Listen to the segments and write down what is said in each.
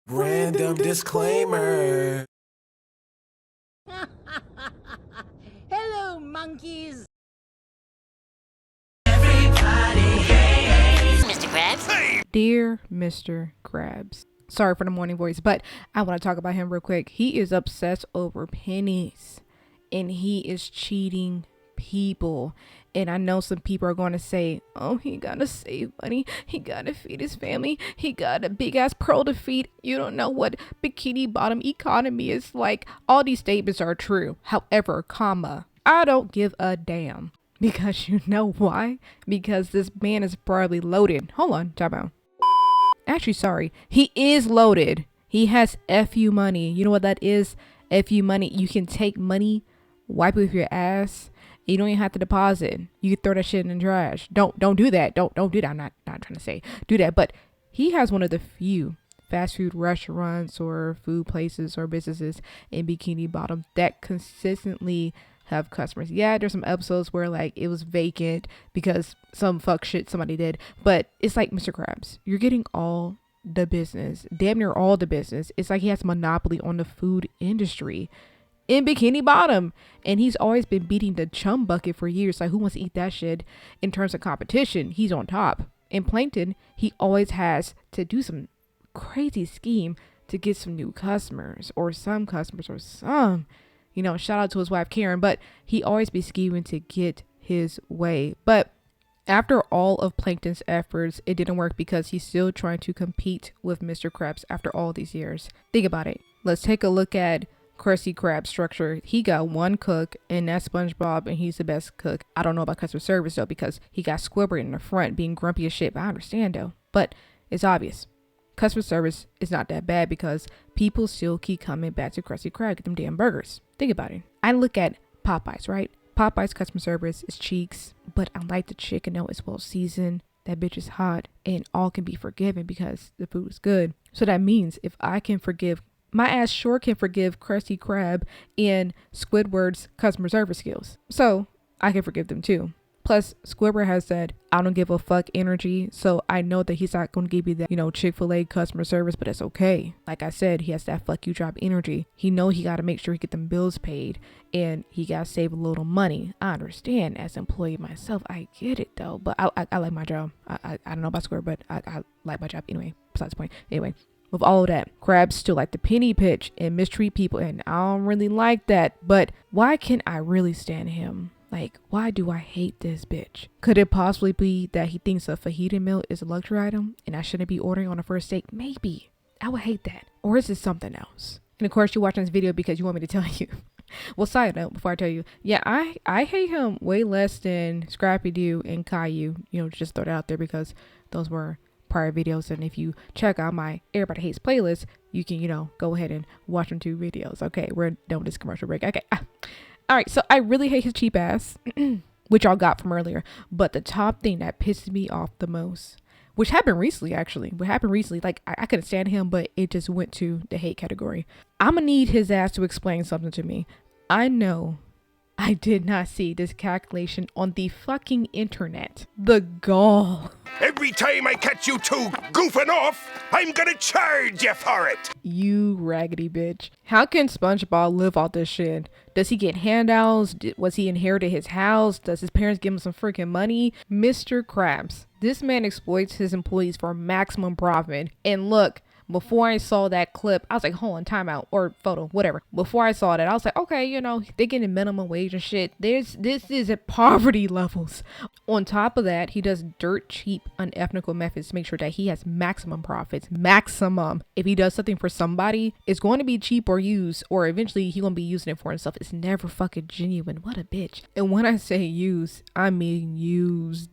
Random disclaimer. Hello, monkeys. Mr. Krabs? Dear Mr. Krabs. Sorry for the morning voice, but I want to talk about him real quick. He is obsessed over pennies and he is cheating people. And I know some people are going to say, oh, he got to save money. He got to feed his family. He got a big ass pearl to feed. You don't know what bikini bottom economy is like. All these statements are true. However, I don't give a damn. Because you know why? Because this man is probably loaded. Hold on, time out. Actually, sorry. He is loaded. He has FU money. You know what that is? FU money. You can take money, wipe it with your ass. You don't even have to deposit. You can throw that shit in the trash. Don't do that. Don't do that. I'm not trying to say do that. But he has one of the few fast food restaurants or food places or businesses in Bikini Bottom that consistently have customers. Yeah, there's some episodes where like it was vacant because some fuck shit somebody did. But it's like Mr. Krabs. You're getting all the business. Damn near all the business. It's like he has monopoly on the food industry in Bikini Bottom, and he's always been beating the chum bucket for years. Like, who wants to eat that shit? In terms of competition, he's on top. In Plankton, he always has to do some crazy scheme to get some new customers or some you know, shout out to his wife Karen, but he always be scheming to get his way. But after all of Plankton's efforts, it didn't work because he's still trying to compete with Mr. Krabs after all these years. Think about it. Let's take a look at Krusty Krab structure. He got one cook, and that's Spongebob, and he's the best cook. I don't know about customer service though, because he got Squidward in the front being grumpy as shit. But I understand though, but it's obvious customer service is not that bad because people still keep coming back to Krusty Krab to get them damn burgers. Think about it. I look at Popeyes, right? Popeyes customer service is cheeks, but I like the chicken though. It's well seasoned. That bitch is hot, and all can be forgiven because the food is good. So that means if I can forgive, my ass sure can forgive Krusty Krab and Squidward's customer service skills. So I can forgive them too. Plus, Squidward has that I don't give a fuck energy. So I know that he's not going to give you that, you know, Chick-fil-A customer service, but it's okay. Like I said, he has that fuck you job energy. He know he got to make sure he get them bills paid and he got to save a little money. I understand as an employee myself. I get it though. But I like my job. I don't know about Squidward, but I like my job anyway. Besides the point. Anyway. With all of that, Krabs still like the penny pitch and mistreat people, and I don't really like that. But why can I really stand him? Like, why do I hate this bitch? Could it possibly be that he thinks a fajita meal is a luxury item and I shouldn't be ordering on a first date? Maybe. I would hate that. Or is it something else? And of course, you're watching this video because you want me to tell you. Well, side note, before I tell you, yeah, I hate him way less than Scrappy Doo and Caillou. You know, just throw that out there because those were prior videos, and if you check out my Everybody Hates playlist, you can, you know, go ahead and watch them 2 videos. Okay, we're done with this commercial break. Okay, all right, so I really hate his cheap ass, which y'all got from earlier, but the top thing that pisses me off the most, which happened recently, like I couldn't stand him, but it just went to the hate category. I'm gonna need his ass to explain something to me. I know I did not see this calculation on the fucking internet. The gall. Every time I catch you two goofing off, I'm gonna charge you for it. You raggedy bitch. How can SpongeBob live off this shit? Does he get handouts? Was he inherited his house? Does his parents give him some freaking money? Mr. Krabs. This man exploits his employees for maximum profit. And look, before I saw that clip, I was like, hold on, timeout, or photo, whatever. Before I saw that, I was like, okay, you know, they're getting minimum wage and shit. This is at poverty levels. On top of that, he does dirt cheap, unethical methods to make sure that he has maximum profits. Maximum. If he does something for somebody, it's going to be cheap or used, or eventually he's going to be using it for himself. It's never fucking genuine. What a bitch. And when I say use, I mean used.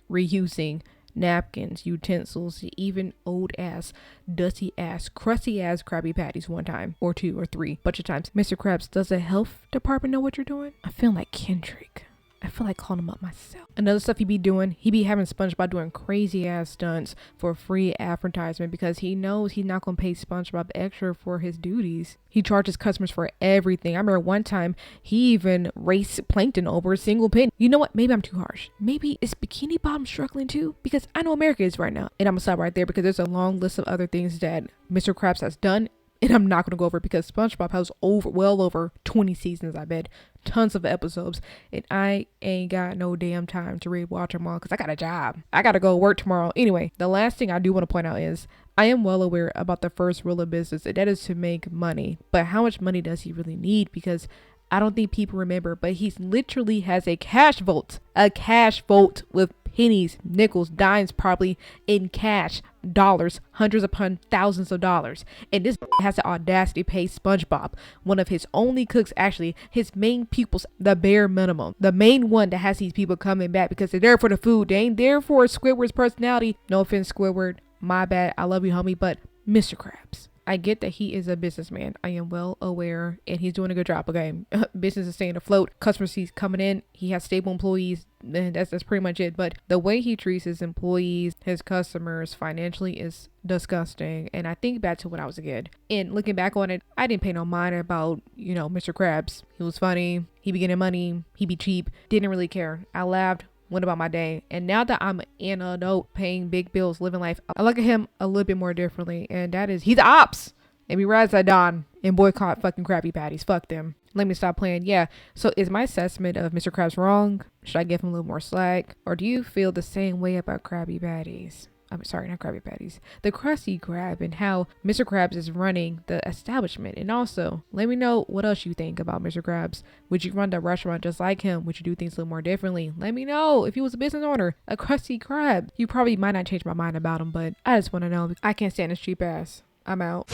Reusing napkins, utensils, even old ass, dusty ass, crusty ass Krabby Patties one time or 2 or 3 bunch of times. Mr. Krabs, does the health department know what you're doing? I feel like Kendrick. I feel like calling him up myself. Another stuff he be doing, he be having SpongeBob doing crazy ass stunts for free advertisement because he knows he's not gonna pay SpongeBob extra for his duties. He charges customers for everything. I remember one time he even raced Plankton over a single penny. You know what? Maybe I'm too harsh. Maybe is Bikini Bottom struggling too? Because I know America is right now. And I'm gonna stop right there because there's a long list of other things that Mr. Krabs has done. And I'm not going to go over it because SpongeBob has well over 20 seasons, I bet. Tons of episodes. And I ain't got no damn time to rewatch them all because I got a job. I got to go work tomorrow. Anyway, the last thing I do want to point out is I am well aware about the first rule of business, and that is to make money. But how much money does he really need? Because I don't think people remember, but he's literally has a cash vault. A cash vault with pennies, nickels, dimes, probably in cash, dollars, hundreds upon thousands of dollars. And this has the audacity to pay SpongeBob, one of his only cooks, actually his main pupils, the bare minimum. The main one that has these people coming back because they're there for the food. They ain't there for Squidward's personality. No offense, Squidward. My bad. I love you, homie. But Mr. Krabs, I get that he is a businessman. I am well aware, and he's doing a good job. Okay, business is staying afloat. Customers he's coming in. He has stable employees, and that's pretty much it. But the way he treats his employees, his customers financially is disgusting. And I think back to when I was a kid, and looking back on it, I didn't pay no mind about, you know, Mr. Krabs. He was funny. He be getting money. He be cheap. Didn't really care. I laughed. Went about my day. And now that I'm an adult paying big bills, living life, I look at him a little bit more differently, and that is he's ops. And we rise that dawn and boycott fucking Krabby Patties. Fuck them. Let me stop playing. Yeah. So is my assessment of Mr. Krabs wrong? Should I give him a little more slack? Or do you feel the same way about Krabby Patties? I'm sorry, not Krabby Patties. The Krusty Krab, and how Mr. Krabs is running the establishment. And also, let me know what else you think about Mr. Krabs. Would you run the restaurant just like him? Would you do things a little more differently? Let me know if he was a business owner, a Krusty Krab. You probably might not change my mind about him, but I just want to know. I can't stand his cheap ass. I'm out.